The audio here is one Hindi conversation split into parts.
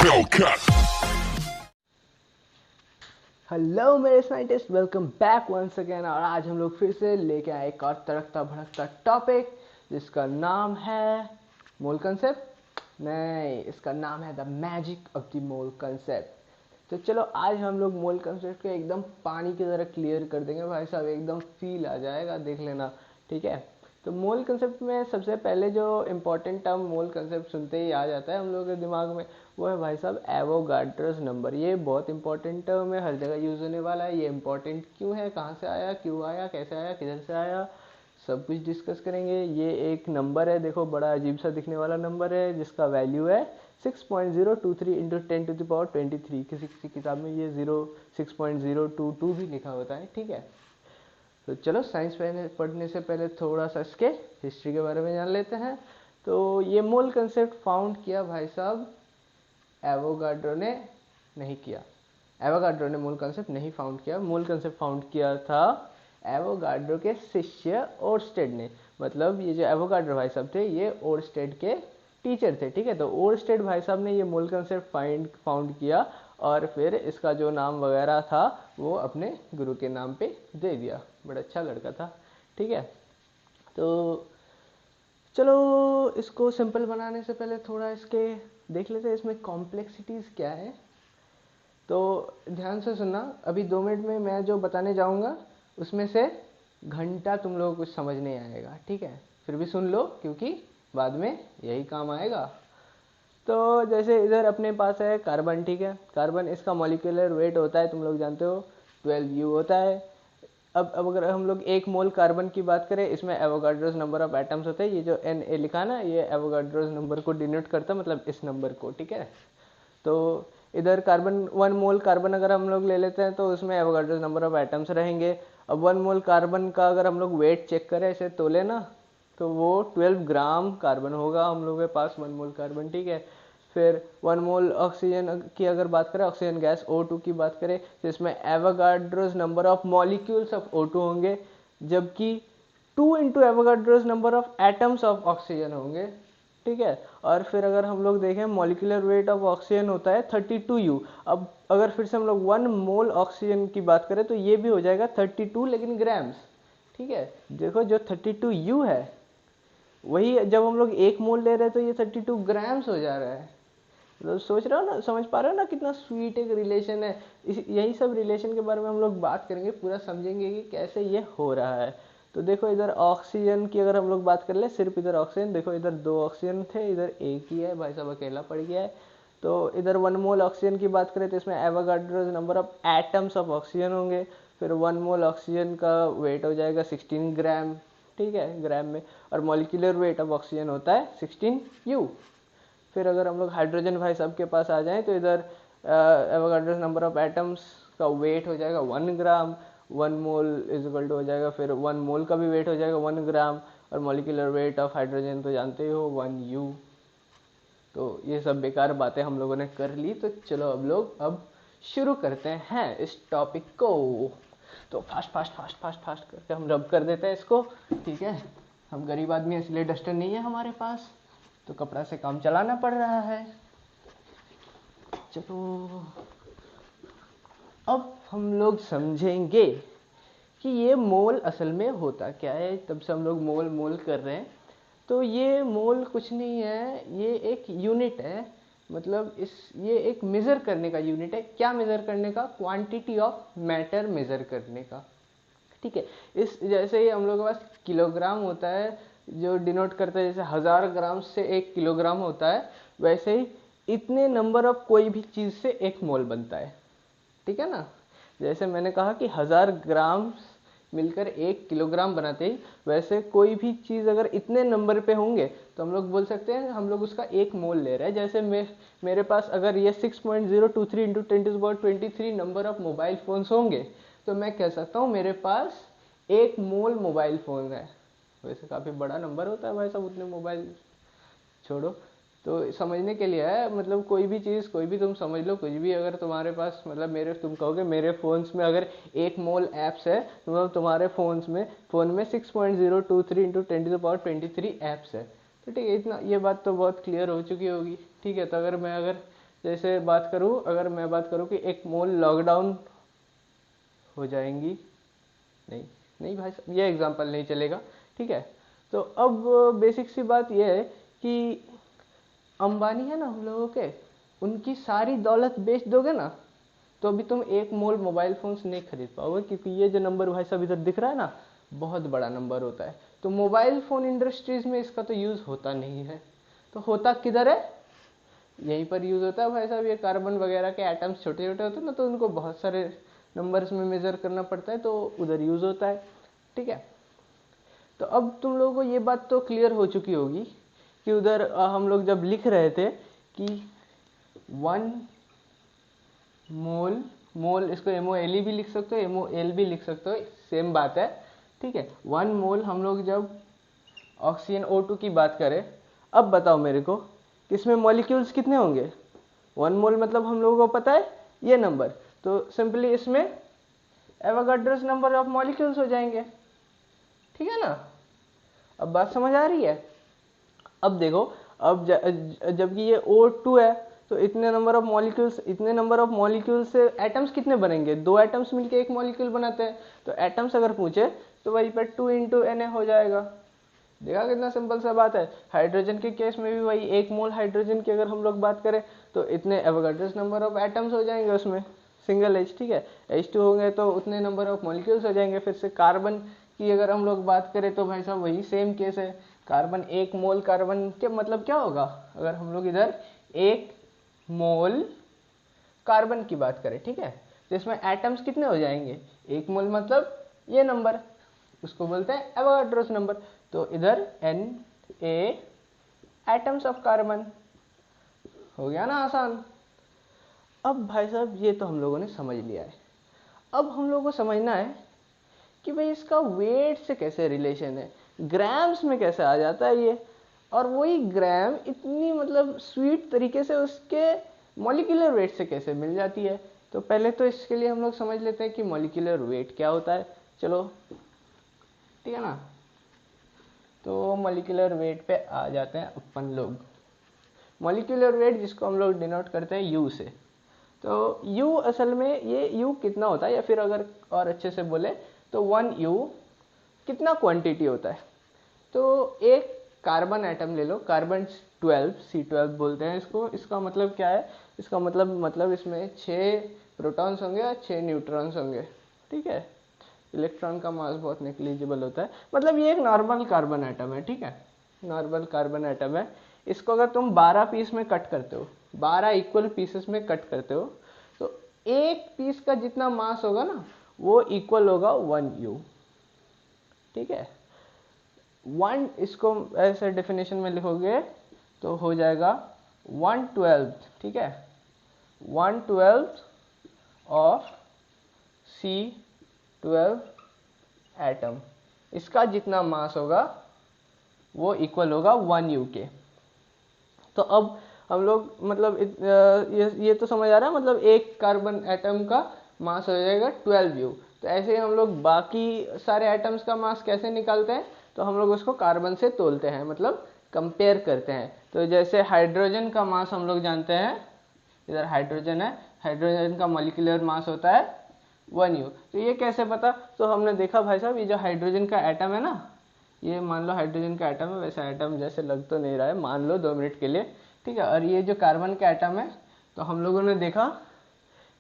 Hellcat. हेलो मेरे scientist, welcome back once again. और आज हम लोग फिर से लेके आए एक और तड़कता भड़कता टॉपिक जिसका नाम है मोल कंसेप्ट। नहीं, इसका नाम है the magic of the mole concept. तो चलो आज हम लोग मोल कंसेप्ट को एकदम पानी की तरह क्लियर कर देंगे भाई साहब, एकदम फील आ जाएगा, देख लेना। ठीक है, तो मोल कंसेप्ट में सबसे पहले जो इम्पोर्टेंट टर्म मोल कंसेप्ट सुनते ही आ जाता है हम लोगों के दिमाग में, वो है भाई साहब एवोगाड्रोस नंबर। ये बहुत इंपॉर्टेंट टर्म है, हर जगह यूज़ होने वाला है। ये इंपॉर्टेंट क्यों है, कहाँ से आया, क्यों आया, कैसे आया, किधर से आया, सब कुछ डिस्कस करेंगे। ये एक नंबर है, देखो बड़ा अजीब सा दिखने वाला नंबर है जिसका वैल्यू है 6.023 इंटू 10⁻23। किसी किसी किताब में ये 6.022 भी लिखा होता है। ठीक है, तो चलो साइंस पढ़ने से पहले थोड़ा सा इसके हिस्ट्री के बारे में जान लेते हैं। तो ये मोल कंसेप्ट फाउंड किया भाई साहब एवोगाड्रो ने नहीं किया। एवोगाड्रो ने मूल कंसेप्ट नहीं फाउंड किया, मूल कंसेप्ट फाउंड किया था एवोगाड्रो के शिष्य ओरस्टेड ने। मतलब ये जो एवोगाड्रो भाई साहब थे ये ओरस्टेड के टीचर थे। ठीक है, तो ओरस्टेड भाई साहब ने ये मूल कंसेप्ट फाउंड किया और फिर इसका जो नाम वगैरह था वो अपने गुरु के नाम पे दे दिया। बड़ा अच्छा लड़का था। ठीक है, तो चलो इसको सिंपल बनाने से पहले थोड़ा इसके देख लेते हैं इसमें कॉम्प्लेक्सिटीज़ क्या है। तो ध्यान से सुनना, अभी 2 मिनट में मैं जो बताने जाऊंगा उसमें से घंटा तुम लोगों को कुछ समझ नहीं आएगा। ठीक है, फिर भी सुन लो क्योंकि बाद में यही काम आएगा। तो जैसे इधर अपने पास है कार्बन। ठीक है, कार्बन इसका मॉलिक्यूलर वेट होता है, तुम लोग जानते हो 12U होता है। अब अगर हम लोग 1 मोल कार्बन की बात करें, इसमें एवोगाड्रोस नंबर ऑफ एटम्स होते हैं। ये जो Na लिखा ना, ये एवोगाड्रोस नंबर को डिनोट करता है, मतलब इस नंबर को। ठीक है, तो इधर कार्बन 1 मोल कार्बन अगर हम लोग ले लेते हैं तो उसमें एवोगाड्रोस नंबर ऑफ एटम्स रहेंगे। अब 1 मोल कार्बन का अगर हम लोग वेट चेक करें, इसे तोले ना, तो वो 12 ग्राम कार्बन होगा हम लोगों के पास 1 मोल कार्बन। ठीक है, फिर 1 मोल ऑक्सीजन की अगर बात करें, ऑक्सीजन गैस O2 की बात करें, तो इसमें Avogadro's number of molecules of O2 होंगे, जबकि 2 into Avogadro's number of atoms of oxygen होंगे। ठीक है, और फिर अगर हम लोग देखें मॉलिक्यूलर वेट ऑफ ऑक्सीजन होता है 32U। अब अगर फिर से हम लोग 1 मोल ऑक्सीजन की बात करें तो ये भी हो जाएगा 32 लेकिन ग्राम्स। ठीक है, देखो जो 32U है वही जब हम लोग 1 मोल ले रहे हैं तो ये 32 ग्राम्स हो जा रहा है। मतलब सोच रहे हो ना, समझ पा रहे हो ना कितना स्वीट एक रिलेशन है। यही सब रिलेशन के बारे में हम लोग बात करेंगे, पूरा समझेंगे कि कैसे ये हो रहा है। तो देखो इधर ऑक्सीजन की अगर हम लोग बात कर ले, सिर्फ इधर ऑक्सीजन, देखो इधर 2 ऑक्सीजन थे, इधर एक ही है, भाई साहब अकेला पड़ गया है। तो इधर 1 मोल ऑक्सीजन की बात करें तो इसमें Avogadro's number of atoms of oxygen होंगे। फिर 1 मोल ऑक्सीजन का वेट हो जाएगा 16 ग्राम। ठीक है, ग्राम में। और मॉलिक्यूलर वेट ऑफ ऑक्सीजन होता है 16U। फिर अगर हम लोग हाइड्रोजन भाई साहब के पास आ जाएं तो इधर एवोगाड्रोस नंबर ऑफ एटम्स का वेट हो जाएगा 1 ग्राम। 1 मोल इज इक्वल टू हो जाएगा, फिर 1 मोल का भी वेट हो जाएगा 1 ग्राम। और मॉलिक्यूलर वेट ऑफ हाइड्रोजन तो जानते ही हो 1U। तो ये सब बेकार बातें हम लोगों ने कर ली, तो चलो अब शुरू करते हैं इस टॉपिक को। तो fast fast fast fast fast करके हम रब कर देते हैं इसको। ठीक है, हम गरीब आदमी इसलिए डस्टर नहीं है हमारे पास, तो कपड़ा से काम चलाना पड़ रहा है। चलो अब हम लोग समझेंगे कि ये मोल असल में होता क्या है। तब से हम लोग मोल मोल कर रहे हैं। तो ये मोल कुछ नहीं है, ये एक यूनिट है। मतलब ये एक मेज़र करने का यूनिट है। क्या मेज़र करने का? क्वांटिटी ऑफ मैटर मेज़र करने का। ठीक है, इस जैसे ही हम लोग के पास किलोग्राम होता है जो डिनोट करता है, जैसे 1000 ग्राम से 1 किलोग्राम होता है, वैसे ही इतने नंबर ऑफ कोई भी चीज़ से 1 मोल बनता है। ठीक है ना, जैसे मैंने कहा कि 1000 ग्राम मिलकर 1 किलोग्राम बनाते ही, वैसे कोई भी चीज़ अगर इतने नंबर पे होंगे तो हम लोग बोल सकते हैं हम लोग उसका 1 मोल ले रहे हैं। जैसे मेरे पास अगर ये 6.023 into 10⁻23 number of mobile phones होंगे तो मैं कह सकता हूँ मेरे पास 1 मोल मोबाइल फ़ोन है। वैसे काफ़ी बड़ा नंबर होता है भाई साहब, उतने मोबाइल छोड़ो, तो समझने के लिए है। मतलब कोई भी चीज़, कोई भी तुम समझ लो, कुछ भी अगर तुम्हारे पास, मतलब तुम कहोगे मेरे फ़ोन्स में अगर 1 मोल ऐप्स है तो मतलब तुम्हारे फ़ोन में 6.023 इंटू 10⁻23 ऐप्स है। तो ठीक है, इतना ये बात तो बहुत क्लियर हो चुकी होगी। ठीक है, तो अगर जैसे बात करूँ, अगर मैं बात करूँ कि एक मोल लॉकडाउन हो जाएंगी, नहीं नहीं भाई साहब, ये एग्जांपल नहीं चलेगा, ठीक है। तो अब बेसिक सी बात ये है कि अंबानी है ना हम लोगों के, उनकी सारी दौलत बेच दोगे ना तो अभी तुम एक मोल मोबाइल फोन्स नहीं खरीद पाओगे, क्योंकि ये जो नंबर भाई साहब इधर दिख रहा है ना, बहुत बड़ा नंबर होता है। तो मोबाइल फोन इंडस्ट्रीज में इसका तो यूज़ होता नहीं है, तो होता किधर है, यहीं पर यूज़ होता है भाई साहब। ये कार्बन वगैरह के एटम्स छोटे छोटे होते हैं ना, तो उनको बहुत सारे नंबर्स में मेज़र करना पड़ता है, तो उधर यूज़ होता है, ठीक है। तो अब तुम लोगों को ये बात तो क्लियर हो चुकी होगी कि उधर हम लोग जब लिख रहे थे कि 1 मोल, मोल इसको MOLE भी लिख सकते हो, MOL भी लिख सकते हो, सेम बात है, ठीक है। 1 मोल हम लोग जब ऑक्सीजन O2 की बात करें, अब बताओ मेरे को कि इसमें मॉलिक्यूल्स कितने होंगे। 1 मोल मतलब हम लोगों को पता है ये नंबर, तो सिंपली इसमें एवोगाड्रोस नंबर ऑफ मॉलिक्यूल्स हो जाएंगे, ठीक है ना। अब बात समझ आ रही है। अब देखो, अब जबकि ये O2 है, तो इतने नंबर ऑफ मॉलिक्यूल्स, इतने नंबर ऑफ मॉलिक्यूल्स से एटम्स कितने बनेंगे, 2 एटम्स मिलके एक मॉलिक्यूल बनाते हैं। तो एटम्स अगर पूछे तो वहीं पर 2 × Na हो जाएगा। देखा कितना सिंपल सा बात है। हाइड्रोजन के केस में भी वही, 1 मोल हाइड्रोजन की अगर हम लोग बात करें तो इतने एवोगाड्रोस नंबर ऑफ एटम्स हो जाएंगे उसमें, सिंगल H, ठीक है। H2 होंगे तो उतने नंबर ऑफ मॉलिक्यूल्स हो जाएंगे। फिर से कार्बन की अगर हम लोग बात करें तो भाई साहब वही सेम केस है। कार्बन 1 मोल कार्बन के मतलब क्या होगा, अगर हम लोग इधर 1 मोल कार्बन की बात करें, ठीक है, तो इसमें एटम्स कितने हो जाएंगे, 1 मोल मतलब ये नंबर, उसको बोलते हैं एवोगाड्रोस नंबर। तो इधर Na एटम्स ऑफ कार्बन, हो गया ना आसान। अब भाई साहब ये तो हम लोगों ने समझ लिया है। अब हम लोगों को समझना है कि भाई इसका वेट से कैसे रिलेशन है, ग्राम्स में कैसे आ जाता है ये, और वही ग्राम इतनी मतलब स्वीट तरीके से उसके मॉलिक्यूलर वेट से कैसे मिल जाती है। तो पहले तो इसके लिए हम लोग समझ लेते हैं कि मॉलिक्यूलर वेट क्या होता है, चलो ठीक है ना। तो मॉलिक्यूलर वेट पे आ जाते हैं अपन लोग। मॉलिक्यूलर वेट जिसको हम लोग डिनोट करते हैं U से, तो U असल में ये U कितना होता है, या फिर अगर और अच्छे से बोले तो 1U कितना क्वांटिटी होता है। तो एक कार्बन एटम ले लो, कार्बन 12, C12 बोलते हैं इसको। इसका मतलब क्या है, इसका मतलब इसमें 6 प्रोटॉन्स होंगे और 6 न्यूट्रॉन्स होंगे, ठीक है। इलेक्ट्रॉन का मास बहुत नेग्लिजिबल होता है, मतलब ये एक नॉर्मल कार्बन एटम है, ठीक है, नॉर्मल कार्बन एटम है। इसको अगर तुम 12 पीस में कट करते हो, 12 इक्वल पीसेस में कट करते हो, तो एक पीस का जितना मास होगा ना वो इक्वल होगा 1U, ठीक है। 1 इसको ऐसे डेफिनेशन में लिखोगे तो हो जाएगा 1/12, ठीक है, 1/12 ऑफ C12 एटम, इसका जितना मास होगा वो इक्वल होगा 1U के। तो अब हम लोग मतलब ये तो समझ आ रहा है, मतलब एक कार्बन एटम का मास हो जाएगा 12U। तो ऐसे ही हम लोग बाकी सारे एटम्स का मास कैसे निकालते हैं, तो हम लोग उसको कार्बन से तोलते हैं, मतलब कंपेयर करते हैं। तो जैसे हाइड्रोजन का मास हम लोग जानते हैं, इधर हाइड्रोजन है, हाइड्रोजन का मॉलिक्यूलर मास होता है 1U। तो ये कैसे पता, तो हमने देखा भाई साहब ये जो हाइड्रोजन का एटम है ना, ये मान लो हाइड्रोजन का एटम है, वैसे एटम जैसे लग तो नहीं रहा है, मान लो 2 मिनट के लिए, ठीक है। और ये जो कार्बन का एटम है, तो हम लोगों ने देखा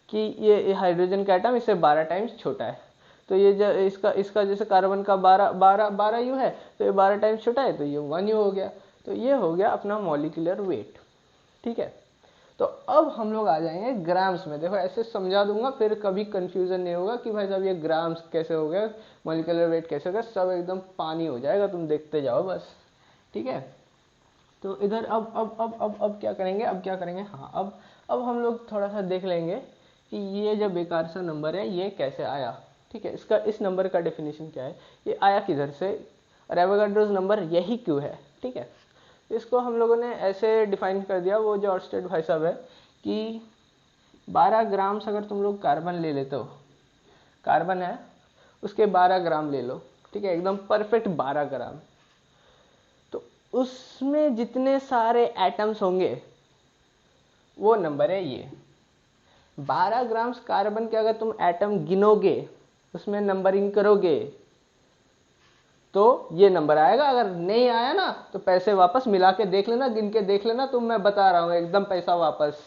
कि ये हाइड्रोजन का एटम इससे 12 टाइम्स छोटा है। तो ये जो इसका जैसे कार्बन का 12U है, तो ये 12 टाइम्स छोटा है, तो ये 1U हो गया। तो ये हो गया अपना मॉलिक्यूलर वेट, ठीक है। तो अब हम लोग आ जाएंगे ग्राम्स में। देखो ऐसे समझा दूंगा, फिर कभी कंफ्यूजन नहीं होगा कि भाई साहब ये ग्राम्स कैसे हो गया, मॉलिक्यूलर वेट कैसे हो गया, सब एकदम पानी हो जाएगा, तुम देखते जाओ बस, ठीक है। तो इधर अब क्या करेंगे, हाँ, अब हम लोग थोड़ा सा देख लेंगे कि ये जो बेकार सा नंबर है ये कैसे आया, ठीक है। इस नंबर का डेफिनेशन क्या है, ये आया किधर से, और एवोगाड्रोस नंबर यही क्यों है, ठीक है। इसको हम लोगों ने ऐसे डिफाइन कर दिया, वो जो ऑर्स्टेड भाई साहब है, कि 12 ग्राम्स अगर तुम लोग कार्बन ले लेते हो, कार्बन है उसके 12 ग्राम ले लो, ठीक है, एकदम परफेक्ट 12 ग्राम, तो उसमें जितने सारे एटम्स होंगे वो नंबर है ये। 12 ग्राम्स कार्बन के अगर तुम एटम गिनोगे, उसमें नंबरिंग करोगे, तो ये नंबर आएगा। अगर नहीं आया ना तो पैसे वापस मिला के देख लेना, गिन के देख लेना, तो मैं बता रहा हूँ एकदम पैसा वापस।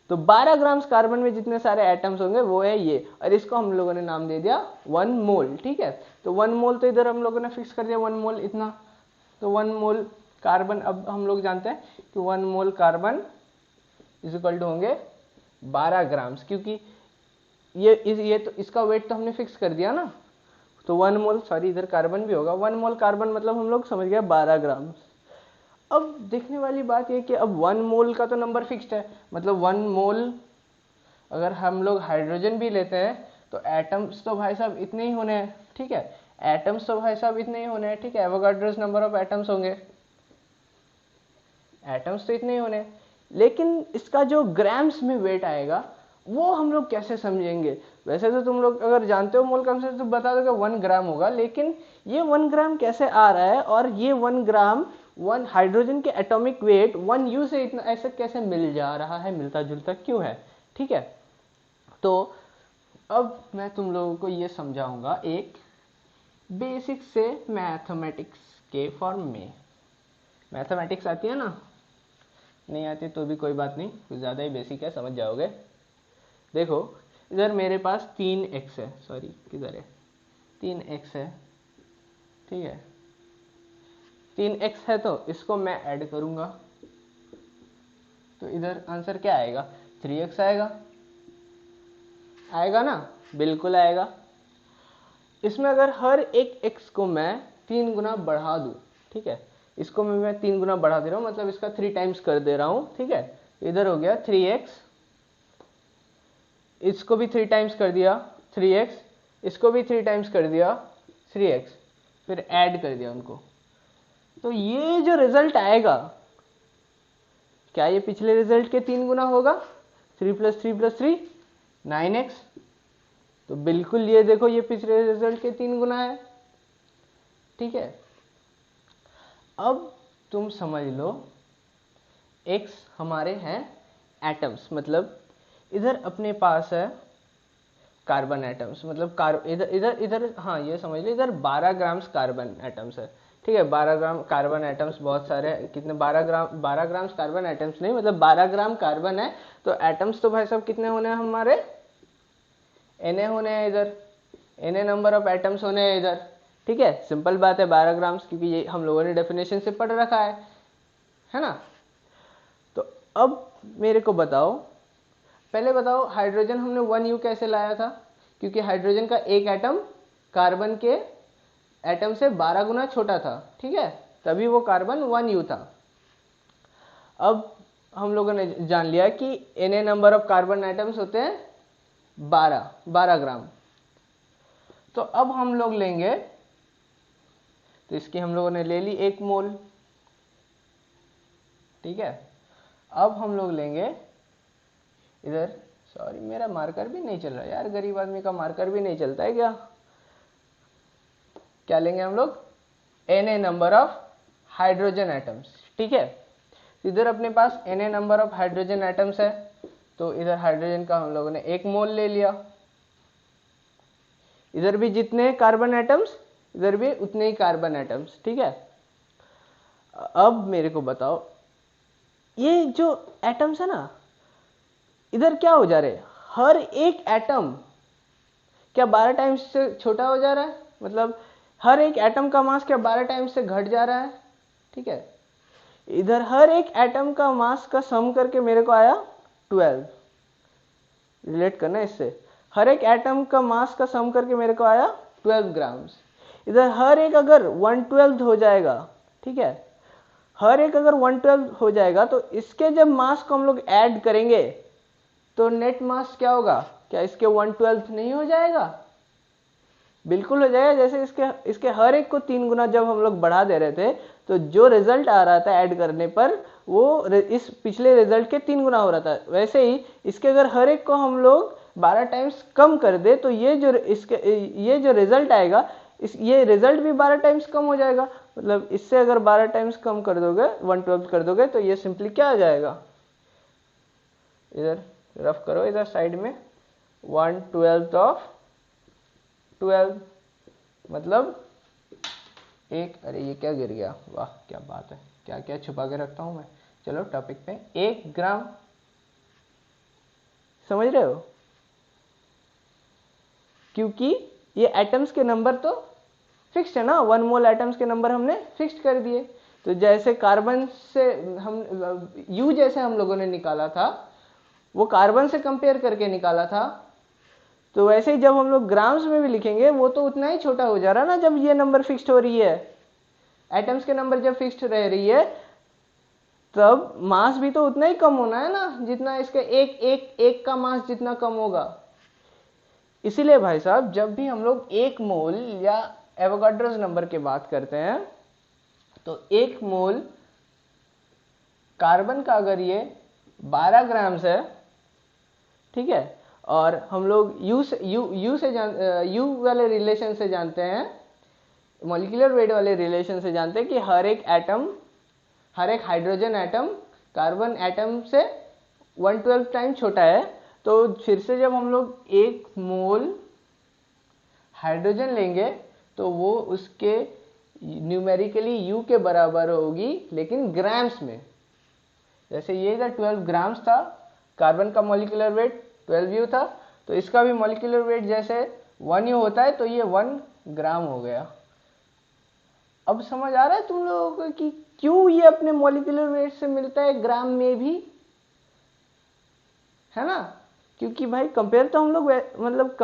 तो 12 ग्राम्स कार्बन में जितने सारे एटम्स होंगे वो है ये, और इसको हम लोगों ने नाम दे दिया 1 मोल। ठीक है, तो 1 मोल तो इधर हम लोगों ने फिक्स कर दिया, 1 मोल इतना। तो 1 मोल कार्बन, अब हम लोग जानते हैं कि 1 mole carbon is equal to होंगे 12 ग्राम्स, क्योंकि ये तो इसका वेट तो हमने फिक्स कर दिया ना। तो 1 मोल, सॉरी इधर कार्बन भी होगा, 1 मोल कार्बन मतलब हम लोग समझ गए 12 ग्राम। अब देखने वाली बात ये कि अब 1 मोल का तो नंबर फिक्स्ड है, मतलब 1 मोल अगर हम लोग हाइड्रोजन भी लेते हैं तो एटम्स तो भाई साहब इतने ही होने हैं। ठीक है, एटम्स तो भाई साहब इतने ही होने हैं। ठीक है, एवोगाड्रोस नंबर ऑफ एटम्स होंगे, एटम्स तो इतने ही होने हैं। लेकिन इसका जो ग्राम्स में वेट आएगा वो हम लोग कैसे समझेंगे? वैसे तो तुम लोग अगर जानते हो मोल कॉन्सेप्ट तो बता दोगे 1 ग्राम होगा, लेकिन ये 1 ग्राम कैसे आ रहा है, और ये 1 ग्राम 1 हाइड्रोजन के एटॉमिक वेट 1 यू से इतना ऐसे कैसे मिल जा रहा है, मिलता जुलता क्यों है? ठीक है, तो अब मैं तुम लोगों को ये समझाऊंगा एक बेसिक से मैथमेटिक्स के फॉर्म में। मैथमेटिक्स आती है ना? नहीं आती तो भी कोई बात नहीं, कुछ ज़्यादा ही बेसिक है, समझ जाओगे। देखो इधर मेरे पास 3x है, सॉरी किधर है, 3x है। ठीक है, 3x है तो इसको मैं ऐड करूंगा, तो इधर आंसर क्या आएगा? 3x आएगा। आएगा ना? बिल्कुल आएगा। इसमें अगर हर एक x को मैं 3 गुना बढ़ा दूं, ठीक है, इसको मैं 3 गुना बढ़ा दे रहा हूँ, मतलब इसका 3 टाइम्स कर दे रहा हूँ। ठीक है, इधर हो गया 3x, इसको भी 3 टाइम्स कर दिया 3x, इसको भी 3 टाइम्स कर दिया 3x, फिर ऐड कर दिया उनको, तो ये जो रिजल्ट आएगा, क्या ये पिछले रिजल्ट के 3 गुना होगा? 3 + 3 + 3 9x। तो बिल्कुल ये देखो ये पिछले रिजल्ट के 3 गुना है। ठीक है, अब तुम समझ लो x हमारे हैं एटम्स, मतलब इधर अपने पास है कार्बन एटम्स, मतलब इधर इधर इधर हाँ ये समझ लो इधर 12 ग्राम्स कार्बन एटम्स है। ठीक है, 12 ग्राम कार्बन एटम्स बहुत सारे हैं। कितने? 12 ग्राम्स कार्बन एटम्स नहीं, मतलब 12 ग्राम कार्बन है, तो एटम्स तो भाई साहब कितने होने हैं हमारे? Na होने हैं इधर, Na नंबर ऑफ एटम्स होने हैं इधर। ठीक है, सिंपल बात है 12 ग्राम्स, क्योंकि ये हम लोगों ने डेफिनेशन से पढ़ रखा है ना? तो अब मेरे को बताओ, पहले बताओ हाइड्रोजन हमने 1u कैसे लाया था? क्योंकि हाइड्रोजन का एक एटम कार्बन के एटम से 12 गुना छोटा था। ठीक है, तभी वो कार्बन 1u था। अब हम लोगों ने जान लिया कि Na number of carbon atoms होते हैं 12 ग्राम। तो अब हम लोग लेंगे, तो इसकी हम लोगों ने ले ली 1 मोल। ठीक है, अब हम लोग लेंगे इधर, सॉरी मेरा मार्कर भी नहीं चल रहा यार, गरीब आदमी का मार्कर भी नहीं चलता है क्या? क्या लेंगे हम लोग? Na number of hydrogen atoms. ठीक है, इधर अपने पास Na number of hydrogen atoms है, तो इधर हाइड्रोजन का हम लोगों ने 1 मोल ले लिया। इधर भी जितने कार्बन एटम्स, इधर भी उतने ही कार्बन एटम्स। ठीक है, अब मेरे को बताओ ये जो एटम्स है ना, इधर क्या हो जा रहे हैं? हर एक एटम क्या 12 टाइम्स से छोटा हो जा रहा है? मतलब हर एक एटम का मास क्या 12 टाइम्स से घट जा रहा है? ठीक है, इधर हर एक एटम का मास का सम करके मेरे को आया 12। रिलेट करना इससे, हर एक एटम का मास का सम करके मेरे को आया 12 ग्राम्स। इधर हर एक अगर 1/12 हो जाएगा, ठीक है, हर एक अगर 1/12 हो जाएगा, तो इसके जब मास को हम लोग ऐड करेंगे तो नेट मास क्या होगा? क्या इसके 1/12 नहीं हो जाएगा? बिल्कुल हो जाएगा। जैसे इसके हर एक को 3 गुना जब हम लोग बढ़ा दे रहे थे, तो जो रिजल्ट आ रहा था ऐड करने पर वो इस पिछले रिजल्ट के 3 गुना हो रहा था, वैसे ही इसके अगर हर एक को हम लोग 12 टाइम्स कम कर दे तो ये जो रिजल्ट आएगा, ये रिजल्ट भी 12 टाइम्स कम हो जाएगा। मतलब इससे अगर 12 टाइम्स कम कर दोगे, 1/12 कर दोगे, तो ये सिंपली क्या आ जाएगा? इधर रफ करो, इधर साइड में 1/12 ऑफ 12, मतलब एक, अरे ये क्या गिर गया, वाह क्या बात है, क्या क्या छुपा के रखता हूं मैं। चलो टॉपिक पे, 1 ग्राम, समझ रहे हो, क्योंकि ये एटम्स के नंबर तो फिक्स्ड है ना, 1 मोल एटम्स के नंबर हमने फिक्स्ड कर दिए। तो जैसे कार्बन से हम यू जैसे हम लोगों ने निकाला था, वो कार्बन से कंपेयर करके निकाला था, तो वैसे ही जब हम लोग ग्राम्स में भी लिखेंगे वो तो उतना ही छोटा हो जा रहा ना, जब ये नंबर फिक्स्ड हो रही है, एटम्स के नंबर जब फिक्स्ड रह रही है तब मास भी तो उतना ही कम होना है ना, जितना इसका एक का मास जितना कम होगा। इसीलिए भाई साहब जब भी हम लोग 1 मोल या एवोगाड्रोस नंबर की बात करते हैं, तो 1 मोल कार्बन का अगर ये 12 ग्राम्स है, ठीक है, और हम लोग यू वाले रिलेशन से जानते हैं, मॉलिक्यूलर वेट वाले रिलेशन से जानते हैं कि हर एक हाइड्रोजन एटम कार्बन एटम से 1/12 टाइम छोटा है। तो फिर से जब हम लोग 1 मोल हाइड्रोजन लेंगे तो वो उसके न्यूमेरिकली यू के बराबर होगी, लेकिन ग्राम्स में। जैसे ये इधर 12 ग्राम्स था, कार्बन का मॉलिक्यूलर वेट 12 यू था, तो इसका भी मॉलिक्यूलर वेट जैसे 1 यू होता है, तो ये 1 ग्राम हो गया। अब समझ आ रहा है तुम लोगों को कि क्यों ये अपने मॉलिक्यूलर वेट से मिलता है ग्राम में भी, है ना? क्योंकि भाई कंपेयर तो हम लोग मतलब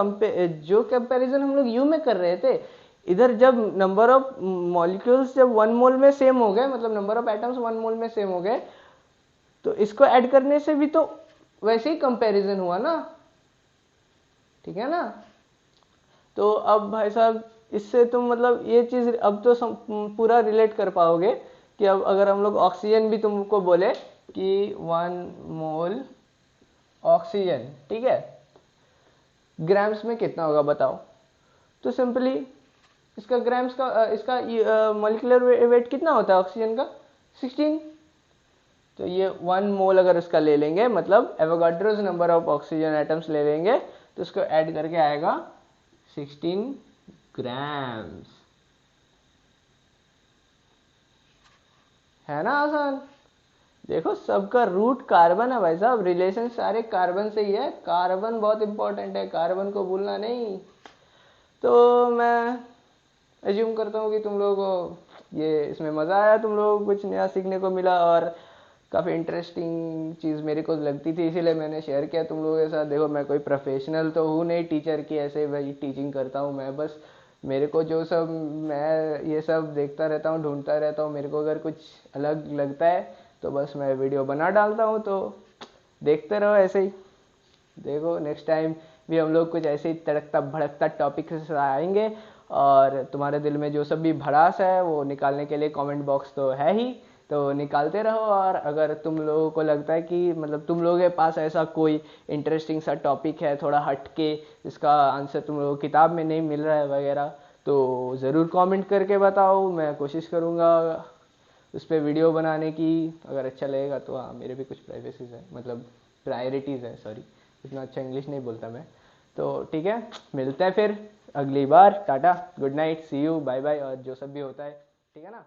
जो कंपैरिजन हम लोग यू में कर रहे थे, इधर जब नंबर ऑफ मॉलिक्यूल्स जब 1 मोल में सेम हो गए, मतलब नंबर ऑफ एटम्स 1 मोल में सेम हो गए, तो इसको ऐड करने से भी तो वैसे ही कंपैरिजन हुआ ना, ठीक है ना? तो अब भाई साहब इससे तुम मतलब ये चीज अब तो पूरा रिलेट कर पाओगे कि अब अगर हम लोग ऑक्सीजन भी तुमको बोले कि 1 मोल ऑक्सीजन, ठीक है, ग्राम्स में कितना होगा बताओ, तो सिंपली इसका ग्राम्स का इसका मॉलिक्यूलर वेट कितना होता है ऑक्सीजन का, 16। तो ये 1 मोल अगर उसका ले लेंगे, मतलब Avogadro's number of oxygen atoms ले लेंगे, तो उसको ऐड करके आएगा 16 ग्राम्स। है ना आसान? देखो सबका रूट कार्बन है भाई साहब, रिलेशन सारे कार्बन से ही है, कार्बन बहुत इंपॉर्टेंट है, कार्बन को भूलना नहीं। तो मैं एज्यूम करता हूँ कि तुम लोगों को ये इसमें मज़ा आया, तुम लोगों को कुछ नया सीखने को मिला, और काफ़ी इंटरेस्टिंग चीज़ मेरे को लगती थी, इसीलिए मैंने शेयर किया तुम लोगों के साथ। देखो मैं कोई प्रोफेशनल तो हूँ नहीं टीचर की, ऐसे भाई टीचिंग करता हूँ मैं, बस मेरे को जो सब मैं ये सब देखता रहता हूँ, ढूंढता रहता हूँ, मेरे को अगर कुछ अलग लगता है तो बस मैं वीडियो बना डालता हूँ। तो देखते रहो ऐसे ही, देखो नेक्स्ट टाइम भी हम लोग कुछ ऐसे ही तड़कता भड़कता टॉपिक से आएंगे, और तुम्हारे दिल में जो सब भी भड़ास है वो निकालने के लिए कमेंट बॉक्स तो है ही, तो निकालते रहो। और अगर तुम लोगों को लगता है कि मतलब तुम लोगों के पास ऐसा कोई इंटरेस्टिंग सा टॉपिक है थोड़ा हटके, जिसका आंसर तुम लोगों को किताब में नहीं मिल रहा है वगैरह, तो ज़रूर कमेंट करके बताओ, मैं कोशिश करूँगा उस पर वीडियो बनाने की। अगर अच्छा लगेगा तो हाँ, मेरे भी कुछ प्राइवेसीज है, मतलब प्रायोरिटीज़ है, सॉरी इतना अच्छा इंग्लिश नहीं बोलता मैं। तो ठीक है, मिलते हैं फिर अगली बार, tata, good night, see you, bye bye, और जो सब भी होता है, ठीक है ना।